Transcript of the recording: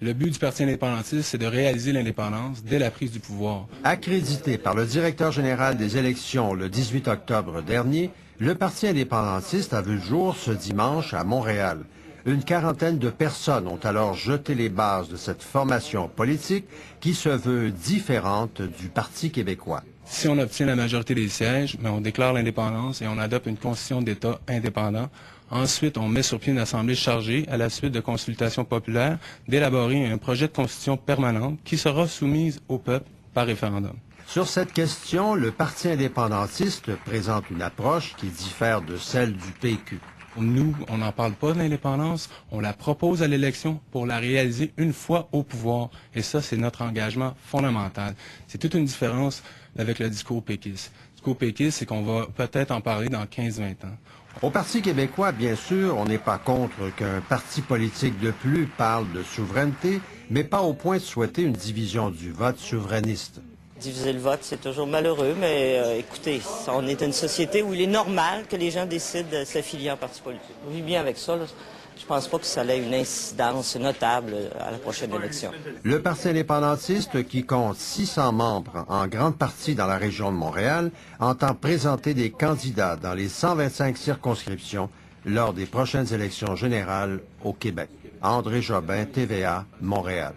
Le but du Parti indépendantiste, c'est de réaliser l'indépendance dès la prise du pouvoir. Accrédité par le directeur général des élections le 18 octobre dernier, le Parti indépendantiste a vu le jour ce dimanche à Montréal. Une quarantaine de personnes ont alors jeté les bases de cette formation politique qui se veut différente du Parti québécois. Si on obtient la majorité des sièges, on déclare l'indépendance et on adopte une constitution d'État indépendant. Ensuite, on met sur pied une assemblée chargée, à la suite de consultations populaires, d'élaborer un projet de constitution permanente qui sera soumise au peuple par référendum. Sur cette question, le Parti indépendantiste présente une approche qui diffère de celle du PQ. Nous, on n'en parle pas de l'indépendance, on la propose à l'élection pour la réaliser une fois au pouvoir. Et ça, c'est notre engagement fondamental. C'est toute une différence avec le discours péquiste. Le discours péquiste, c'est qu'on va peut-être en parler dans 15-20 ans. Au Parti québécois, bien sûr, on n'est pas contre qu'un parti politique de plus parle de souveraineté, mais pas au point de souhaiter une division du vote souverainiste. Diviser le vote, c'est toujours malheureux, mais écoutez, on est une société où il est normal que les gens décident de s'affilier en parti politique. On vit bien avec ça. Là. Je pense pas que ça ait une incidence notable à la prochaine élection. Le Parti indépendantiste, qui compte 600 membres, en grande partie dans la région de Montréal, entend présenter des candidats dans les 125 circonscriptions lors des prochaines élections générales au Québec. André Jobin, TVA, Montréal.